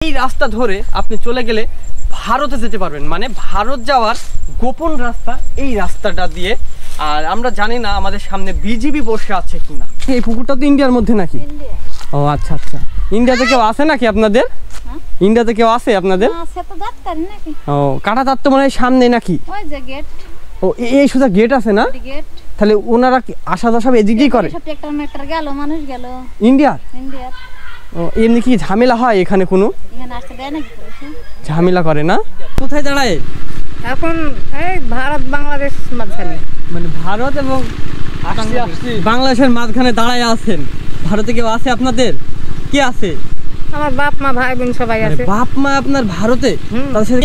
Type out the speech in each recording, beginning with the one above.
এই রাস্তা ধরে আপনি চলে গেলে ভারতে যেতে পারবেন, মানে ভারত যাওয়ার গোপন রাস্তা এই রাস্তাটা দিয়ে। আর আমরা জানি না আমাদের সামনে বিজিবি বসে আছে কিনা। এই পুকুরটা তো ইন্ডিয়ার মধ্যে নাকি? ও আচ্ছা আচ্ছা, ইন্ডিয়াতে কেউ আছে নাকি আপনাদের? ইন্ডিয়াতে কেউ আছে আপনাদের? ও কাঁটাতার তো মনে হয় সামনে নাকি? ও এই সোজা গেট আছে না? তাহলে ওনারা আসা যাওয়া সব এদিকেই করে? ইন্ডিয়ার? ও এমনি কি ঝামেলা হয় এখানে? কোনো ঝামেলা করে না? কোথায় দাঁড়ায় এখন? এই ভারত বাংলাদেশ মাঝখানে, মানে ভারত এবং বাংলাদেশের মাঝখানে দাঁড়ায় আছেন। ভারতে কেউ আছে আপনাদের? কে আছে? আমার বাপ মা ভাই বোন সবাই আছে। বাপ মা আপনার ভারতে?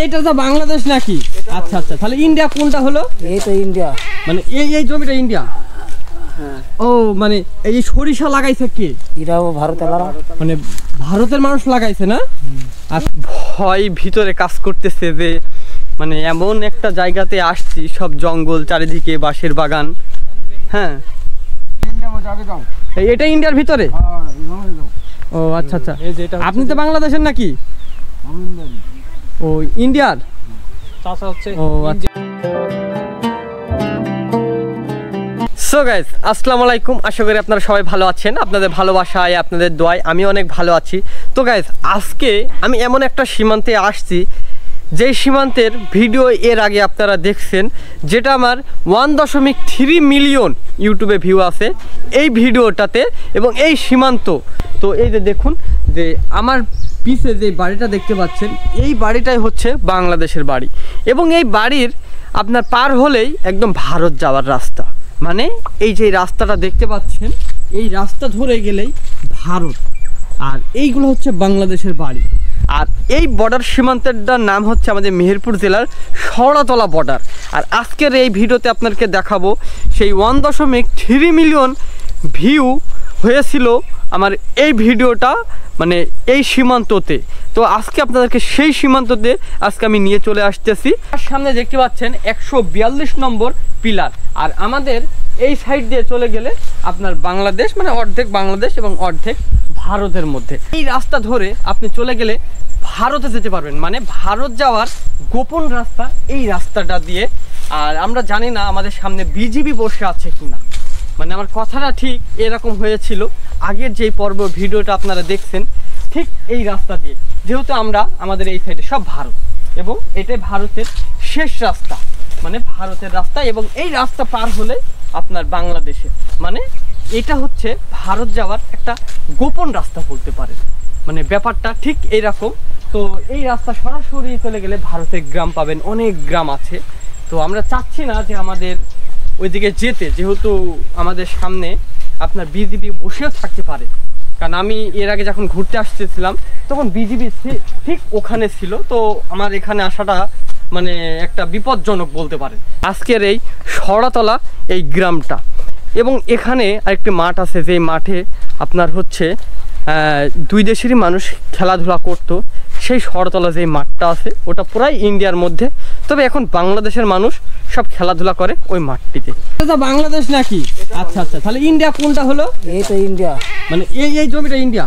এইটা তো বাংলাদেশ নাকি? আচ্ছা আচ্ছা, তাহলে ইন্ডিয়া কোনটা হলো? এই তো ইন্ডিয়া, মানে এই জমিটা ইন্ডিয়া। ও মানে এই সরিষা লাগাইছে কে? এরাও ভারতের, মানে ভারতের মানুষ লাগাইছে না? আর ভয় ভিতরে কাজ করতেছে যে মানে এমন একটা জায়গাতে আসছি, সব জঙ্গল চারিদিকে, বাঁশের বাগান। হ্যাঁ, এটা ইন্ডিয়ার ভিতরে? ও আচ্ছা আচ্ছা, আপনি তো বাংলাদেশের নাকি? ও ইন্ডিয়ার? ও আচ্ছা। সো গাইস, আসসালামু আলাইকুম। আশা করি আপনারা সবাই ভালো আছেন। আপনাদের ভালোবাসায়, আপনাদের দোয়ায় আমি অনেক ভালো আছি। তো গাইস, আজকে আমি এমন একটা সীমান্তে আসছি, যেই সীমান্তের ভিডিও এর আগে আপনারা দেখছেন, যেটা আমার 1.3 মিলিয়ন ইউটিউবে ভিউ আছে এই ভিডিওটাতে, এবং এই সীমান্ত। তো এই যে দেখুন, যে আমার পিছে যে বাড়িটা দেখতে পাচ্ছেন, এই বাড়িটাই হচ্ছে বাংলাদেশের বাড়ি, এবং এই বাড়ির আপনার পার হলেই একদম ভারত যাওয়ার রাস্তা। মানে এই যে রাস্তাটা দেখতে পাচ্ছেন, এই রাস্তা ধরে গেলেই ভারত, আর এইগুলো হচ্ছে বাংলাদেশের বাড়ি। আর এই বর্ডার সীমান্তেরটার নাম হচ্ছে আমাদের মেহেরপুর জেলার শওড়াতলা বর্ডার। আর আজকের এই ভিডিওতে আপনাদেরকে দেখাবো সেই 1.3 মিলিয়ন ভিউ হয়েছিল আমার এই ভিডিওটা, মানে এই সীমান্ততে। তো আজকে আপনাদেরকে সেই সীমান্ততে আজকে আমি নিয়ে চলে আসতেছি। আর সামনে দেখতে পাচ্ছেন 142 নম্বর পিলার। আর আমাদের এই সাইড দিয়ে চলে গেলে আপনার বাংলাদেশ, মানে অর্ধেক বাংলাদেশ এবং অর্ধেক ভারতের মধ্যে। এই রাস্তা ধরে আপনি চলে গেলে ভারতে যেতে পারবেন, মানে ভারত যাওয়ার গোপন রাস্তা এই রাস্তাটা দিয়ে। আর আমরা জানি না আমাদের সামনে বিজিবি বসে আছে কিনা। মানে আমার কথাটা ঠিক এরকম হয়েছিল আগের যেই পর্ব ভিডিওটা আপনারা দেখছেন, ঠিক এই রাস্তা দিয়ে। যেহেতু আমরা আমাদের এই সাইডে সব ভারত, এবং এটাই ভারতের শেষ রাস্তা, মানে ভারতের রাস্তা, এবং এই রাস্তা পার হলে আপনার বাংলাদেশে, মানে এটা হচ্ছে ভারত যাওয়ার একটা গোপন রাস্তা বলতে পারেন। মানে ব্যাপারটা ঠিক এইরকম। তো এই রাস্তা সরাসরি চলে গেলে ভারতের গ্রাম পাবেন, অনেক গ্রাম আছে। তো আমরা চাচ্ছি না যে আমাদের ওইদিকে যেতে, যেহেতু আমাদের সামনে আপনার বিজিবি বসেও থাকতে পারে। কারণ আমি এর আগে যখন ঘুরতে আসতেছিলাম তখন বিজিবি ঠিক ওখানে ছিল। তো আমার এখানে আসাটা মানে একটা বিপজ্জনক বলতে পারেন। আজকের এই শওড়াতলা এই গ্রামটা, এবং এখানে আরেকটি মাঠ আছে, যেই মাঠে আপনার হচ্ছে দুই দেশেরই মানুষ খেলাধুলা করতো। সেই শওড়াতলা যেই মাঠটা আছে ওটা পুরাই ইন্ডিয়ার মধ্যে, তবে এখন বাংলাদেশের মানুষ সব খেলাধুলা করে ওই মাঠটিতে। এটা বাংলাদেশ নাকি? আচ্ছা আচ্ছা, তাহলে ইন্ডিয়া কোনটা হলো? এই তো ইন্ডিয়া, মানে এই জমিটা ইন্ডিয়া।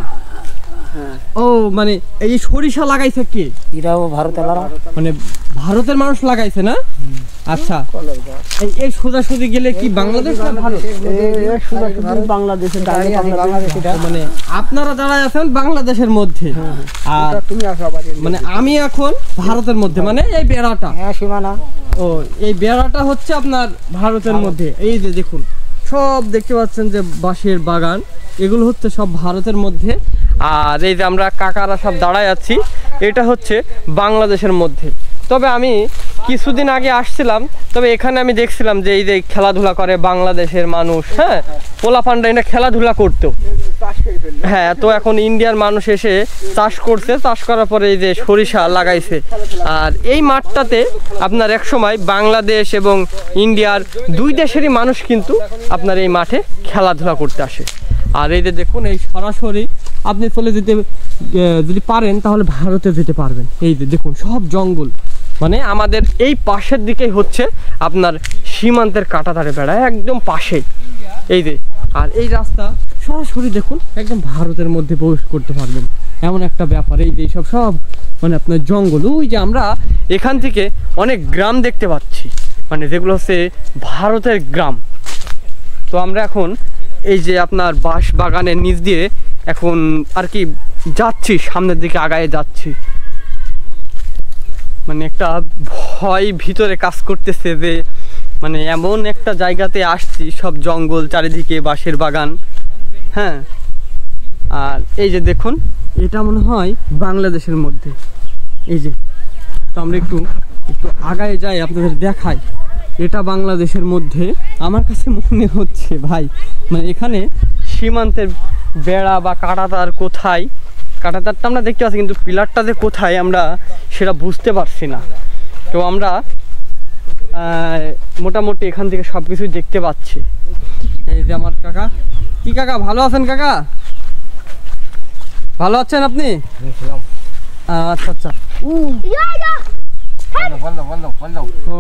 ও মানে এই সরিষা লাগাইছে কে? এরাও ভারতের, মানে ভারতের মানুষ লাগাইছে না? আচ্ছা, এই সোজাসুজি গেলে কি বাংলাদেশ না ভারত? বাংলাদেশের, মানে আপনারা দাঁড়ায় আছেন বাংলাদেশের মধ্যে, আর মানে আমি এখন ভারতের মধ্যে, মানে এই বেড়াটা। হ্যাঁ, সীমানা। ও এই বেড়াটা হচ্ছে আপনার ভারতের মধ্যে। এই যে দেখুন, সব দেখতে পাচ্ছেন যে বাঁশের বাগান, এগুলো হচ্ছে সব ভারতের মধ্যে। আর এই যে আমরা কাকারা সব দাঁড়ায় আছি, এটা হচ্ছে বাংলাদেশের মধ্যে। তবে আমি কিছুদিন আগে আসছিলাম, তবে এখানে আমি দেখছিলাম যে এই যে খেলাধুলা করে বাংলাদেশের মানুষ। হ্যাঁ, পোলাপান্ডা এটা খেলাধুলা করতো। হ্যাঁ, তো এখন ইন্ডিয়ার মানুষ এসে চাষ করছে, চাষ করার পরে এই যে সরিষা লাগাইছে। আর এই মাঠটাতে আপনার একসময় বাংলাদেশ এবং ইন্ডিয়ার দুই দেশেরই মানুষ কিন্তু আপনার এই মাঠে খেলাধুলা করতে আসে। আর এই যে দেখুন, এই সরাসরি আপনি চলে যেতে যদি পারেন তাহলে ভারতে যেতে পারবেন। এই যে দেখুন, সব জঙ্গল, মানে আমাদের এই পাশের দিকেই হচ্ছে আপনার সীমান্তের কাঁটাতারে বেড়া, একদম পাশে। এই যে, আর এই রাস্তা সরাসরি দেখুন একদম ভারতের মধ্যে প্রবেশ করতে পারবেন, এমন একটা ব্যাপার। এই যে সব সব মানে আপনার জঙ্গল, ওই যে আমরা এখান থেকে অনেক গ্রাম দেখতে পাচ্ছি, মানে যেগুলো হচ্ছে ভারতের গ্রাম। তো আমরা এখন এই যে আপনার বাঁশ বাগানের নিচ দিয়ে এখন আর কি যাচ্ছি, সামনের দিকে আগায় যাচ্ছি। মানে একটা ভয় ভিতরে কাজ করতেছে যে মানে এমন একটা জায়গাতে আসছি, সব জঙ্গল চারিদিকে, বাঁশের বাগান। হ্যাঁ, আর এই যে দেখুন এটা মনে হয় বাংলাদেশের মধ্যে। এই যে, তো আমরা একটু আগায় যাই, আপনাদের দেখাই। এটা বাংলাদেশের মধ্যে আমার কাছে মনে হচ্ছে ভাই, মানে এখানে সীমান্তের বেড়া বা কাঁটাতার কোথায়, কাঁটাতারটা আমরা দেখতে পাচ্ছি কিন্তু পিলারটা যে কোথায় আমরা সেটা বুঝতে পারছি না। তো আমরা মোটামুটি এখান থেকে সব কিছুই দেখতে পাচ্ছি। এই যে আমার কাকা, কি কাকা ভালো আছেন? কাকা ভালো আছেন আপনি? আচ্ছা আচ্ছা, ও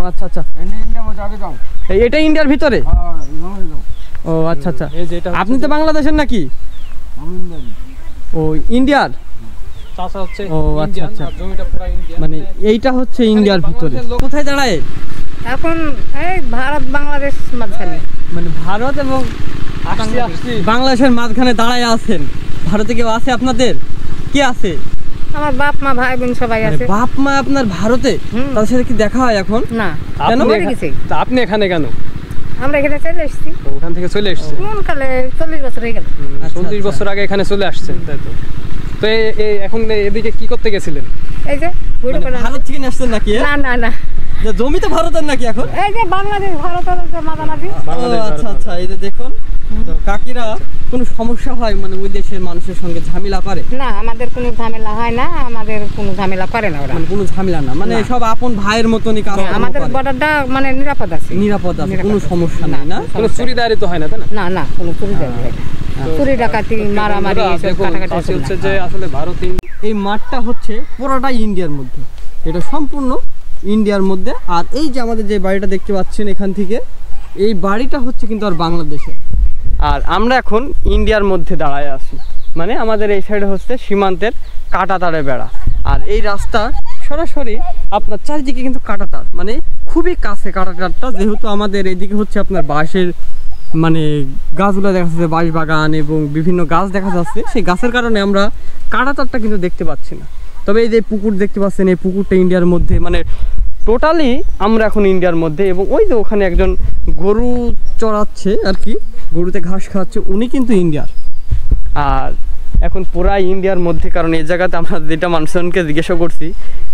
আচ্ছা আচ্ছা, এটা ইন্ডিয়ার ভিতরে? ও আচ্ছা আচ্ছা, আপনি তো বাংলাদেশের নাকি? ও ইন্ডিয়ার? ও আচ্ছা আচ্ছা, মানে এইটা হচ্ছে ইন্ডিয়ার ভিতরে। কোথায় দাঁড়ায় এখন? এই ভারত বাংলাদেশ মাঝখানে। মানে ভারত এবং বাংলাদেশের মাঝখানে দাঁড়ায় আছেন। ভারতে কেউ আছে আপনাদের? কি আছে? আমার বাপ মা ভাই বোন সবাই আছে। বাপ মা আপনার ভারতে? তাদের সাথে কি দেখা হয় এখন? না। কেন? আপনি এখানে কেন? আমরা এখানে চলে এসেছি। ওখান থেকে চলে এসেছি কোন কালে? 40 বছর হয়ে গেল। 40 বছর আগে এখানে চলে আসছেন, তাই তো? তো এখন এদিকে কি করতে গেছিলেন? এই যে ভারত থেকে আসছেন নাকি? না না না, জমি তো ভারতের নাকি এখন? এই যে বাংলাদেশ ভারতের যে মাঝামাঝি। আচ্ছা আচ্ছা, এই যে দেখুন তো কাকিরা কোনো সমস্যা হয় মানে ওই দেশের মানুষের সঙ্গে ঝামেলা করে না? আমাদের কোনো ঝামেলা হয় না, আমাদের কোনো ঝামেলা করে না ওরা। মানে কোনো ঝামেলা না, মানে সব আপন ভাইয়ের মতনই কাজ করে। আমাদের বর্ডারটা মানে নিরাপদ আছে। নিরাপদ আছে, কোনো সমস্যা নাই না? কোনো চুরিদারি তো হয় না, তাই না? না না, কোনো চুরি ডাকাতি হয় না। চুরি ডাকাতি মারামারি এসব কাটাকাটি হচ্ছে যে আসলে ভারত এই মাঠটা হচ্ছে পুরোটাই ইন্ডিয়ার মধ্যে, এটা সম্পূর্ণ ইন্ডিয়ার মধ্যে। আর এই যে আমাদের যে বাড়িটা দেখতে পাচ্ছেন এখান থেকে, এই বাড়িটা হচ্ছে কিন্তু আর বাংলাদেশে। আর আমরা এখন ইন্ডিয়ার মধ্যে দাঁড়ায় আছি, মানে আমাদের এই সাইডে হচ্ছে সীমান্তের কাঁটাতারের বেড়া। আর এই রাস্তা সরাসরি আপনার চারিদিকে কিন্তু কাঁটাতার, মানে খুবই কাছে কাঁটাতারটা। যেহেতু আমাদের এইদিকে হচ্ছে আপনার বাঁশের মানে গাছগুলো দেখা যাচ্ছে, বাঁশ বাগান এবং বিভিন্ন গাছ দেখা যাচ্ছে, সেই গাছের কারণে আমরা কাঁটাতারটা কিন্তু দেখতে পাচ্ছি না। তবে এই যে পুকুর দেখতে পাচ্ছেন, এই পুকুরটা ইন্ডিয়ার মধ্যে, মানে টোটালি আমরা এখন ইন্ডিয়ার মধ্যে। এবং ওই যে ওখানে একজন গরু চড়াচ্ছে আর কি, গরুতে ঘাস খাওয়াচ্ছে, উনি কিন্তু ইন্ডিয়ার। আর এখন পুরাই ইন্ডিয়ার মধ্যে, কারণ এই জায়গাতে আমরা যেটা মানুষজনকে জিজ্ঞাসা করছি,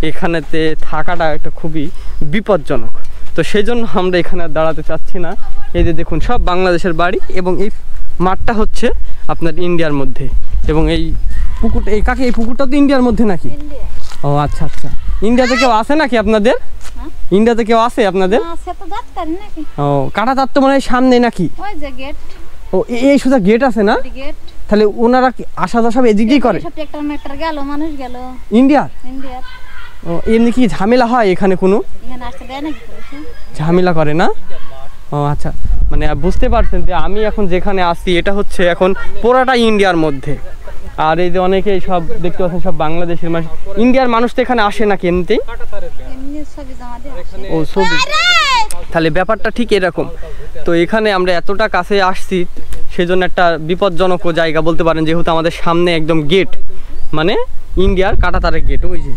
এখানেতে থাকাটা একটা খুবই বিপজ্জনক। তো সেই জন্য আমরা এখানে দাঁড়াতে চাচ্ছি না। এই যে দেখুন সব বাংলাদেশের বাড়ি, এবং এই মাঠটা হচ্ছে আপনার ইন্ডিয়ার মধ্যে। এবং এই পুকুরটা, এই কাকে এই পুকুরটা তো ইন্ডিয়ার মধ্যে নাকি? ও আচ্ছা আচ্ছা, ইন্ডিয়াতে কেউ আছে নাকি আপনাদের? ইন্ডিয়াতে কেউ আছে আপনাদের? ও কাঁটাতার তো মনে হয় সামনে নাকি? ও এই সোজা গেট আছে না? তাহলে ওনারা আসা যাওয়া সব এদিকেই করে? ইন্ডিয়ার? ও এমনি কি ঝামেলা হয় এখানে? কোনো ঝামেলা করে না? ও আচ্ছা, মানে বুঝতে পারছেন যে আমি এখন যেখানে আসছি এটা হচ্ছে এখন পুরোটা ইন্ডিয়ার মধ্যে। আর এই যে অনেকেই সব দেখতে পাচ্ছেন সব বাংলাদেশের মানুষ। ইন্ডিয়ার মানুষ তো এখানে আসে নাকি এমনিতেই? ও ছবি, তাহলে ব্যাপারটা ঠিক এরকম। তো এখানে আমরা এতটা কাছে আসছি, সেজন্য একটা বিপজ্জনক জায়গা বলতে পারেন, যেহেতু আমাদের সামনে একদম গেট, মানে ইন্ডিয়ার কাঁটাতারের গেট ওই যে।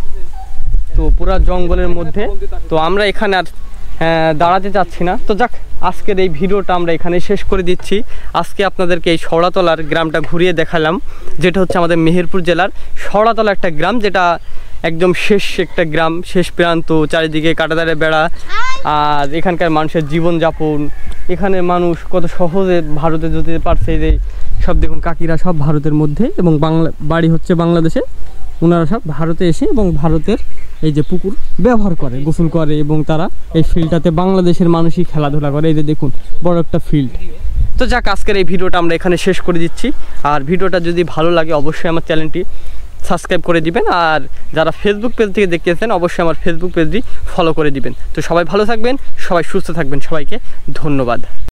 তো পুরা জঙ্গলের মধ্যে, তো আমরা এখানে আর দাঁড়াতে চাচ্ছি না। তো যাক, আজকের এই ভিডিওটা আমরা এখানে শেষ করে দিচ্ছি। আজকে আপনাদেরকে এই শওড়াতলার গ্রামটা ঘুরিয়ে দেখালাম, যেটা হচ্ছে আমাদের মেহেরপুর জেলার শওড়াতলা একটা গ্রাম, যেটা একদম শেষ একটা গ্রাম, শেষ প্রান্ত, চারিদিকে কাঁটাতারের বেড়া। আর এখানকার মানুষের জীবনযাপন, এখানে মানুষ কত সহজে ভারতে যেতে পারছে। যে সব দেখুন কাকিরা সব ভারতের মধ্যে, এবং বাংলা বাড়ি হচ্ছে বাংলাদেশে। ওনারা সব ভারতে এসে এবং ভারতের এই যে পুকুর ব্যবহার করে, গোসল করে, এবং তারা এই ফিল্ডটাতে বাংলাদেশের মানুষই খেলাধুলা করে। এই যে দেখুন বড় একটা ফিল্ড। তো যাক, আজকের এই ভিডিওটা আমরা এখানে শেষ করে দিচ্ছি। আর ভিডিওটা যদি ভালো লাগে অবশ্যই আমার চ্যানেলটি সাবস্ক্রাইব করে দিবেন। আর যারা ফেসবুক পেজ থেকে দেখতেছেন অবশ্যই আমার ফেসবুক পেজটি ফলো করে দিবেন। তো সবাই ভালো থাকবেন, সবাই সুস্থ থাকবেন, সবাইকে ধন্যবাদ।